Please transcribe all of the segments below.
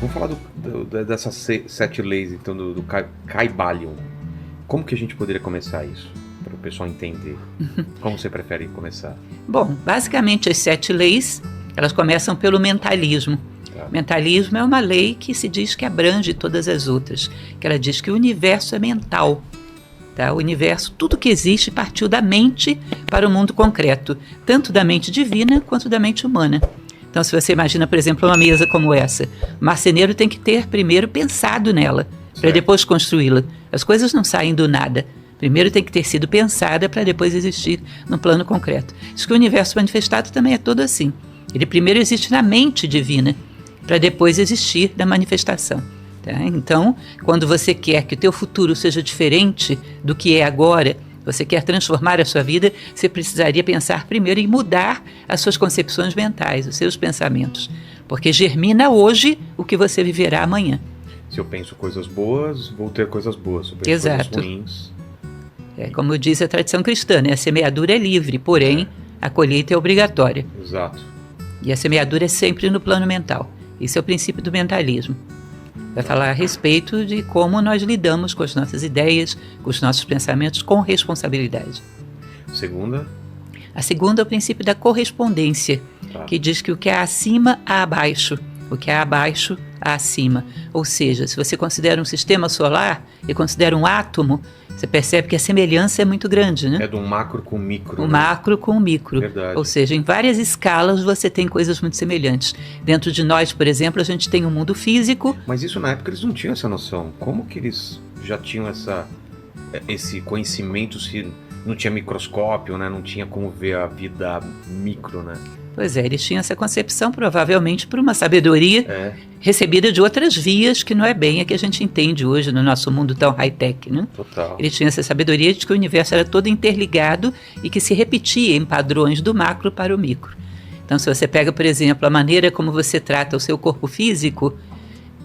Vamos falar dessas 7 leis, então, do Kybalion. Como que a gente poderia começar isso? Para o pessoal entender. Como você prefere começar? Bom, basicamente as 7 leis, elas começam pelo mentalismo. Tá. Mentalismo é uma lei que se diz que abrange todas as outras, que ela diz que o universo é mental. Tá? O universo, tudo que existe partiu da mente para o mundo concreto, tanto da mente divina quanto da mente humana. Então, se você imagina, por exemplo, uma mesa como essa, o marceneiro tem que ter primeiro pensado nela, para depois construí-la. As coisas não saem do nada. Primeiro tem que ter sido pensada para depois existir no plano concreto. Diz que o universo manifestado também é todo assim. Ele primeiro existe na mente divina, para depois existir na manifestação. Tá? Então, quando você quer que o teu futuro seja diferente do que é agora, você quer transformar a sua vida, você precisaria pensar primeiro em mudar as suas concepções mentais, os seus pensamentos. Porque germina hoje o que você viverá amanhã. Se eu penso coisas boas, vou ter coisas boas. Se eu penso coisas ruins... Como diz a tradição cristã, né? A semeadura é livre, porém a colheita é obrigatória. Exato. E a semeadura é sempre no plano mental. Esse é o princípio do mentalismo. Vai falar a respeito de como nós lidamos com as nossas ideias, com os nossos pensamentos, com responsabilidade. Segunda? A segunda é o princípio da correspondência, que diz que o que é acima há abaixo, o que é abaixo há acima. Ou seja, se você considera um sistema solar e considera um átomo, você percebe que a semelhança é muito grande, né? É do macro com o micro. O macro com o micro. Verdade. Ou seja, em várias escalas você tem coisas muito semelhantes. Dentro de nós, por exemplo, a gente tem um mundo físico. Mas isso na época eles não tinham essa noção. Como que eles já tinham esse conhecimento se não tinha microscópio, né? Não tinha como ver a vida micro, né? Pois é, eles tinham essa concepção provavelmente por uma sabedoria recebida de outras vias que não é bem a que a gente entende hoje no nosso mundo tão high-tech, né? Total. Eles tinham essa sabedoria de que o universo era todo interligado e que se repetia em padrões do macro para o micro. Então, se você pega, por exemplo, a maneira como você trata o seu corpo físico,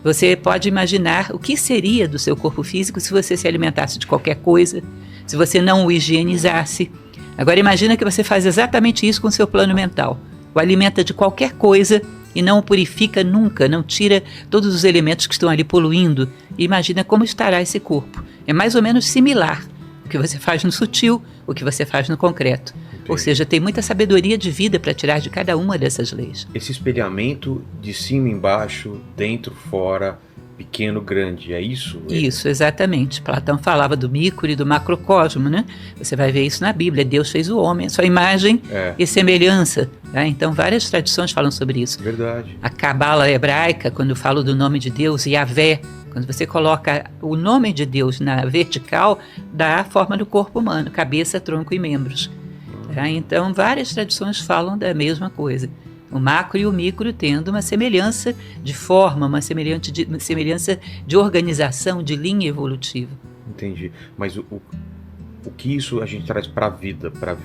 você pode imaginar o que seria do seu corpo físico se você se alimentasse de qualquer coisa, se você não o higienizasse. Agora, imagina que você faz exatamente isso com o seu plano mental. O alimenta de qualquer coisa e não o purifica nunca, não tira todos os elementos que estão ali poluindo. E imagina como estará esse corpo. É mais ou menos similar o que você faz no sutil, o que você faz no concreto. Entendi. Ou seja, tem muita sabedoria de vida para tirar de cada uma dessas leis. Esse espelhamento de cima embaixo, dentro, fora, pequeno, grande, é isso? Isso, exatamente. Platão falava do micro e do macrocosmo, né? Você vai ver isso na Bíblia. Deus fez o homem, a sua imagem e semelhança. Tá? Então, várias tradições falam sobre isso. Verdade. A cabala hebraica, quando fala do nome de Deus, Yahvé, quando você coloca o nome de Deus na vertical, dá a forma do corpo humano, cabeça, tronco e membros. Tá? Então, várias tradições falam da mesma coisa. O macro e o micro tendo uma semelhança de forma, uma semelhança de organização, de linha evolutiva. Entendi. Mas o que isso a gente traz para a vida, para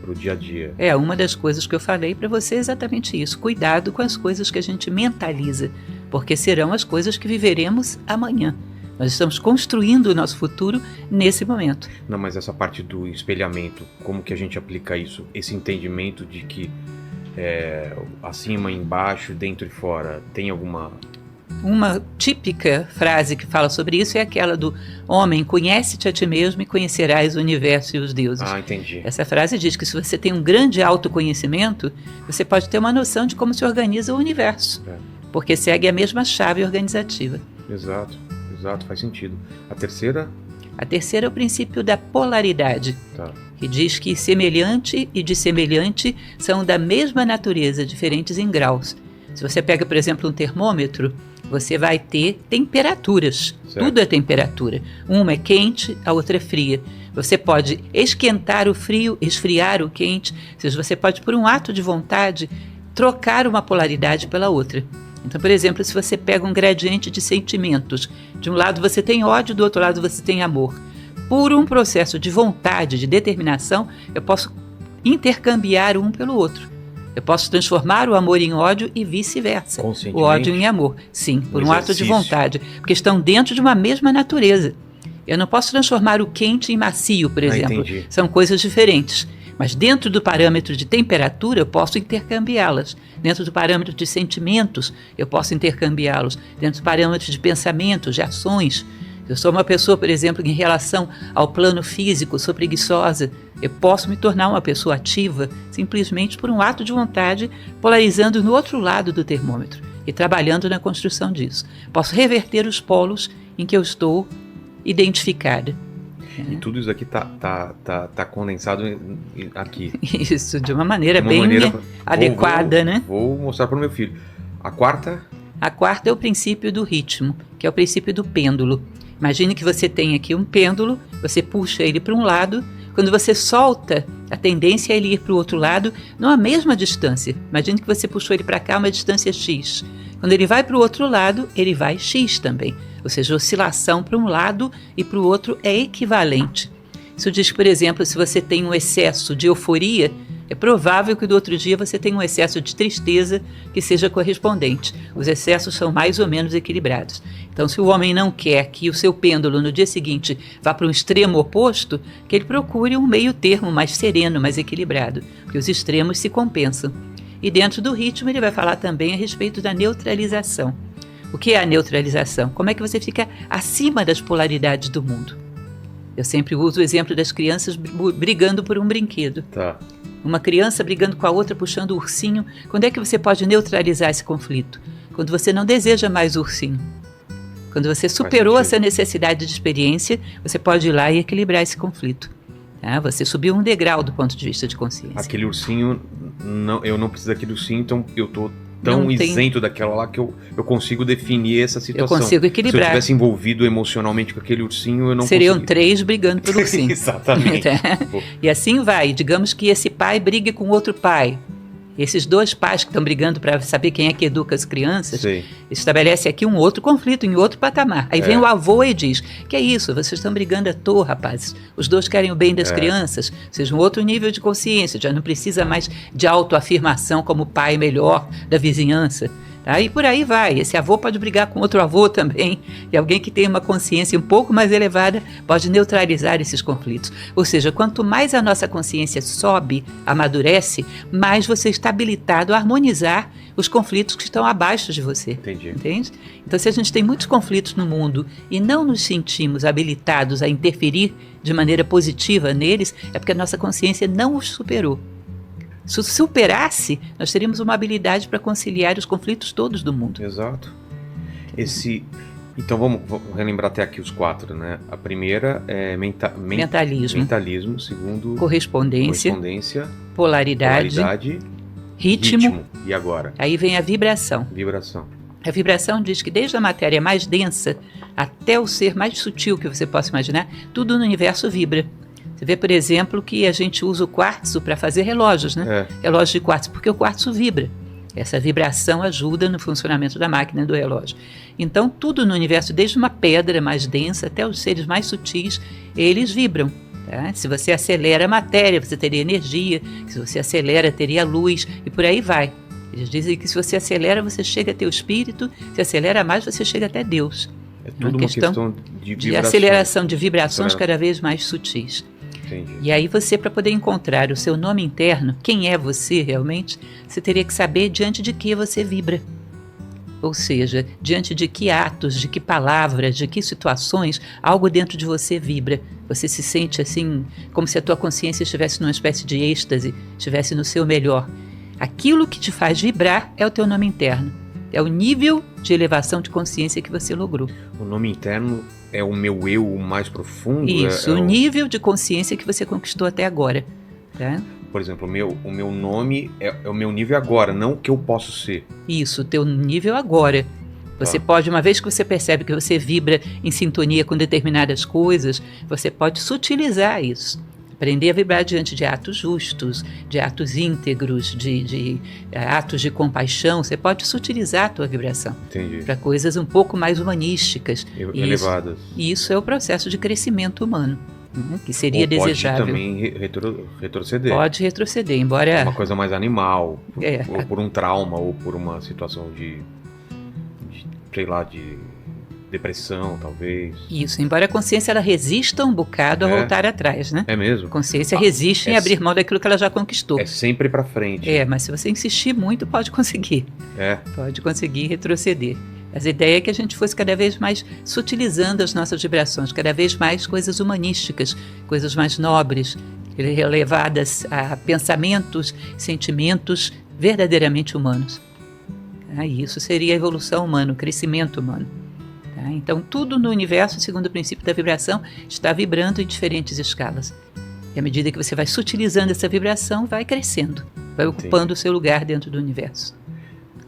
o dia a dia? Uma das coisas que eu falei para você é exatamente isso. Cuidado com as coisas que a gente mentaliza, porque serão as coisas que viveremos amanhã. Nós estamos construindo o nosso futuro nesse momento. Não, mas essa parte do espelhamento, como que a gente aplica isso? Esse entendimento de que acima, embaixo, dentro e fora, tem alguma... Uma típica frase que fala sobre isso é aquela do homem, conhece-te a ti mesmo e conhecerás o universo e os deuses. Ah, entendi. Essa frase diz que se você tem um grande autoconhecimento, você pode ter uma noção de como se organiza o universo, porque segue a mesma chave organizativa. Exato, faz sentido. A terceira? A terceira é o princípio da polaridade. Que diz que semelhante e dissemelhante são da mesma natureza, diferentes em graus. Se você pega, por exemplo, um termômetro, você vai ter temperaturas. Certo. Tudo é temperatura. Uma é quente, a outra é fria. Você pode esquentar o frio, esfriar o quente. Ou seja, você pode, por um ato de vontade, trocar uma polaridade pela outra. Então, por exemplo, se você pega um gradiente de sentimentos, de um lado você tem ódio, do outro lado você tem amor. Por um processo de vontade, de determinação, eu posso intercambiar um pelo outro. Eu posso transformar o amor em ódio e vice-versa. O ódio em amor. Sim, por um ato de vontade. Porque estão dentro de uma mesma natureza. Eu não posso transformar o quente em macio, por exemplo. Entendi. São coisas diferentes. Mas dentro do parâmetro de temperatura, eu posso intercambiá-las. Dentro do parâmetro de sentimentos, eu posso intercambiá-los. Dentro do parâmetro de pensamentos, de ações. Eu sou uma pessoa, por exemplo, em relação ao plano físico, sou preguiçosa. Eu posso me tornar uma pessoa ativa simplesmente por um ato de vontade, polarizando no outro lado do termômetro e trabalhando na construção disso. Posso reverter os polos em que eu estou identificada. E tudo isso aqui tá condensado aqui. Isso, de uma maneira bem adequada, né? Vou mostrar para o meu filho. A quarta? A quarta é o princípio do ritmo, que é o princípio do pêndulo. Imagine que você tem aqui um pêndulo, você puxa ele para um lado, quando você solta, a tendência é ele ir para o outro lado, não a mesma distância. Imagine que você puxou ele para cá, uma distância x. Quando ele vai para o outro lado, ele vai x também. Ou seja, a oscilação para um lado e para o outro é equivalente. Isso diz que, por exemplo, se você tem um excesso de euforia, é provável que do outro dia você tenha um excesso de tristeza que seja correspondente. Os excessos são mais ou menos equilibrados. Então, se o homem não quer que o seu pêndulo no dia seguinte vá para um extremo oposto, que ele procure um meio termo mais sereno, mais equilibrado, porque os extremos se compensam. E dentro do ritmo ele vai falar também a respeito da neutralização. O que é a neutralização? Como é que você fica acima das polaridades do mundo? Eu sempre uso o exemplo das crianças brigando por um brinquedo. Tá. Uma criança brigando com a outra, puxando o ursinho. Quando é que você pode neutralizar esse conflito? Quando você não deseja mais o ursinho. Quando você superou essa necessidade de experiência, você pode ir lá e equilibrar esse conflito. Tá? Você subiu um degrau do ponto de vista de consciência. Aquele ursinho, eu não preciso daquele ursinho, então eu tô tão isento daquela lá que eu consigo definir essa situação. Eu consigo equilibrar. Se eu tivesse envolvido emocionalmente com aquele ursinho, eu não Seriam conseguia. 3 brigando pelo ursinho. Exatamente. E assim vai. Digamos que esse pai brigue com outro pai. Esses dois pais que estão brigando para saber quem é que educa as crianças, Sim. estabelece aqui um outro conflito, em outro patamar. Aí vem o avô e diz, que é isso, vocês estão brigando à toa, rapazes. Os dois querem o bem das crianças, seja um outro nível de consciência, já não precisa mais de autoafirmação como pai melhor da vizinhança. Tá? E por aí vai, esse avô pode brigar com outro avô também, e alguém que tem uma consciência um pouco mais elevada pode neutralizar esses conflitos. Ou seja, quanto mais a nossa consciência sobe, amadurece, mais você está habilitado a harmonizar os conflitos que estão abaixo de você. Entendi. Entende? Então, se a gente tem muitos conflitos no mundo e não nos sentimos habilitados a interferir de maneira positiva neles, é porque a nossa consciência não os superou. Se superasse, nós teríamos uma habilidade para conciliar os conflitos todos do mundo. Exato. Então vamos relembrar até aqui os 4, né? A primeira é mentalismo. Segundo, correspondência, polaridade, ritmo. E agora? Aí vem a vibração. A vibração diz que desde a matéria mais densa até o ser mais sutil que você possa imaginar, tudo no universo vibra. Você vê, por exemplo, que a gente usa o quartzo para fazer relógios, né? Relógios de quartzo, porque o quartzo vibra. Essa vibração ajuda no funcionamento da máquina do relógio. Então, tudo no universo, desde uma pedra mais densa até os seres mais sutis, eles vibram. Tá? Se você acelera a matéria, você teria energia. Se você acelera, teria luz, e por aí vai. Eles dizem que se você acelera, você chega a ter o espírito. Se acelera mais, você chega até Deus. É tudo uma questão de aceleração de vibrações cada vez mais sutis. Entendi. E aí você, para poder encontrar o seu nome interno, quem é você realmente, você teria que saber diante de que você vibra. Ou seja, diante de que atos, de que palavras, de que situações, algo dentro de você vibra. Você se sente assim, como se a tua consciência estivesse numa espécie de êxtase, estivesse no seu melhor. Aquilo que te faz vibrar é o teu nome interno. É o nível de elevação de consciência que você logrou. O nome interno é o meu eu mais profundo? Isso, o nível de consciência que você conquistou até agora. Tá? Por exemplo, o meu nome é o meu nível agora, não o que eu posso ser. Isso, o teu nível agora. Você pode, uma vez que você percebe que você vibra em sintonia com determinadas coisas, você pode sutilizar isso. Aprender a vibrar diante de atos justos, de atos íntegros, de atos de compaixão. Você pode sutilizar a tua vibração para coisas um pouco mais humanísticas. Elevadas. E isso é o processo de crescimento humano, que seria desejável. Pode também retroceder. Pode retroceder, embora... Uma coisa mais animal, ou por um trauma, ou por uma situação de sei lá, de depressão, talvez. Isso, embora a consciência ela resista um bocado a voltar atrás, né? É mesmo? A consciência resiste em abrir mão daquilo que ela já conquistou. É sempre pra frente. Mas se você insistir muito, pode conseguir. Pode conseguir retroceder. Mas a ideia é que a gente fosse cada vez mais sutilizando as nossas vibrações, cada vez mais coisas humanísticas, coisas mais nobres, levadas a pensamentos, sentimentos verdadeiramente humanos. E isso seria a evolução humana, o crescimento humano. Então, tudo no universo, segundo o princípio da vibração, está vibrando em diferentes escalas. E à medida que você vai sutilizando essa vibração, vai crescendo, vai ocupando o seu lugar dentro do universo.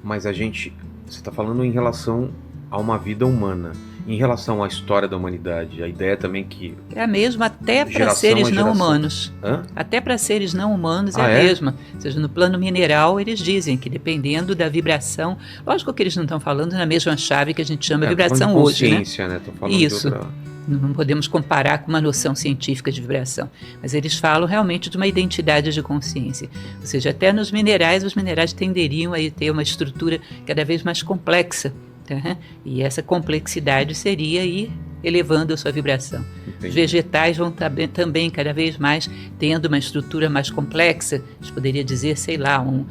Mas você está falando em relação a uma vida humana. Em relação à história da humanidade, a ideia também que... É a mesma até para seres não humanos. Até para seres não humanos é a mesma. Ou seja, no plano mineral eles dizem que dependendo da vibração... Lógico que eles não estão falando na mesma chave que a gente chama vibração hoje, né? Tô falando isso. De outra... Não podemos comparar com uma noção científica de vibração. Mas eles falam realmente de uma identidade de consciência. Ou seja, até nos minerais, os minerais tenderiam a ter uma estrutura cada vez mais complexa. E essa complexidade seria ir elevando a sua vibração. Entendi. Os vegetais vão também cada vez mais tendo uma estrutura mais complexa. A gente poderia dizer, sei lá, um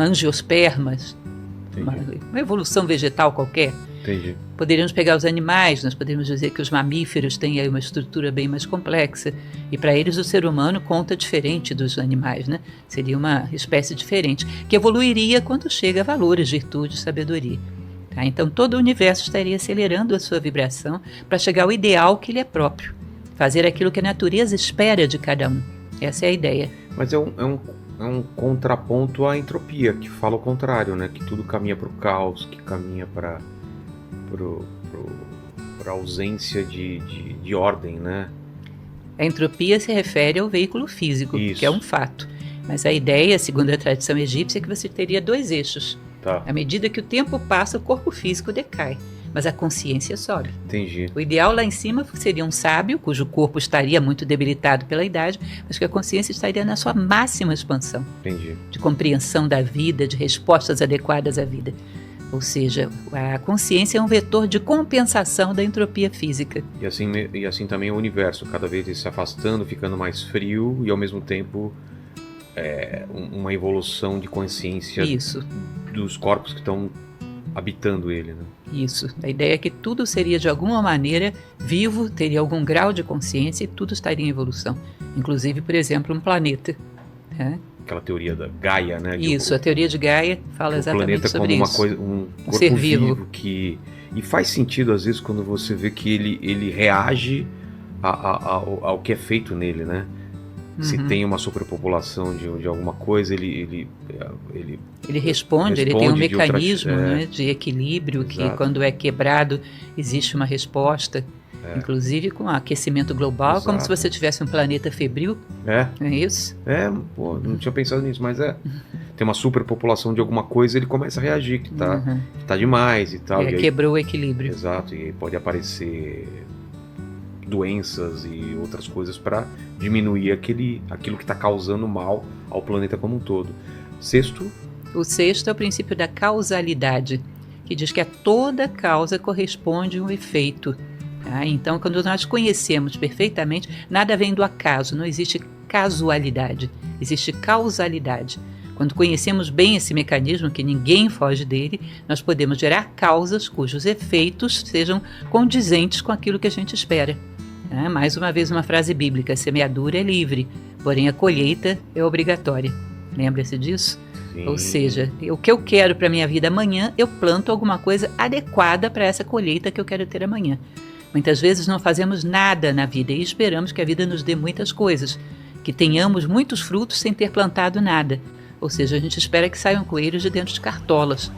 angiospermas, uma evolução vegetal qualquer. Entendi. Poderíamos pegar os animais, nós poderíamos dizer que os mamíferos têm aí uma estrutura bem mais complexa. E para eles o ser humano conta diferente dos animais, né? Seria uma espécie diferente, que evoluiria quando chega a valores, virtudes, sabedoria. Então todo o universo estaria acelerando a sua vibração para chegar ao ideal que lhe é próprio. Fazer aquilo que a natureza espera de cada um. Essa é a ideia. Mas é um contraponto à entropia, que fala o contrário, né? Que tudo caminha para o caos, que caminha para a ausência de ordem, né? A entropia se refere ao veículo físico, Isso. Que é um fato. Mas a ideia, segundo a tradição egípcia, é que você teria dois eixos. À medida que o tempo passa, o corpo físico decai, mas a consciência sobe. Entendi. O ideal lá em cima seria um sábio, cujo corpo estaria muito debilitado pela idade, mas que a consciência estaria na sua máxima expansão. Entendi. De compreensão da vida, de respostas adequadas à vida. Ou seja, a consciência é um vetor de compensação da entropia física. E assim também o universo, cada vez se afastando, ficando mais frio e ao mesmo tempo uma evolução de consciência dos corpos que estão habitando ele, né? Isso. A ideia é que tudo seria de alguma maneira vivo, teria algum grau de consciência e tudo estaria em evolução. Inclusive, por exemplo, um planeta. Aquela teoria da Gaia, né? Isso, a teoria de Gaia fala exatamente sobre isso. O planeta como um corpo ser vivo que... E faz sentido, às vezes, quando você vê que ele reage ao que é feito nele, né? Se tem uma superpopulação de alguma coisa, ele responde, ele tem um mecanismo de equilíbrio. Exato. Que quando é quebrado existe uma resposta, inclusive com o aquecimento global. Exato. Como se você tivesse um planeta febril. Não é isso? Não tinha pensado nisso, mas tem uma superpopulação de alguma coisa, ele começa a reagir, que tá demais e tal. E quebrou o equilíbrio. Exato, e pode aparecer doenças e outras coisas para diminuir aquilo que está causando mal ao planeta como um todo. O sexto é o princípio da causalidade, que diz que a toda causa corresponde um efeito. Então, quando nós conhecemos perfeitamente, nada vem do acaso, não existe casualidade, existe causalidade. Quando conhecemos bem esse mecanismo, que ninguém foge dele, nós podemos gerar causas cujos efeitos sejam condizentes com aquilo que a gente espera. Mais uma vez uma frase bíblica: a semeadura é livre, porém a colheita é obrigatória. Lembra-se disso? Sim. Ou seja, o que eu quero para a minha vida amanhã, eu planto alguma coisa adequada para essa colheita que eu quero ter amanhã. Muitas vezes não fazemos nada na vida e esperamos que a vida nos dê muitas coisas, que tenhamos muitos frutos sem ter plantado nada. Ou seja, a gente espera que saiam coelhos de dentro de cartolas.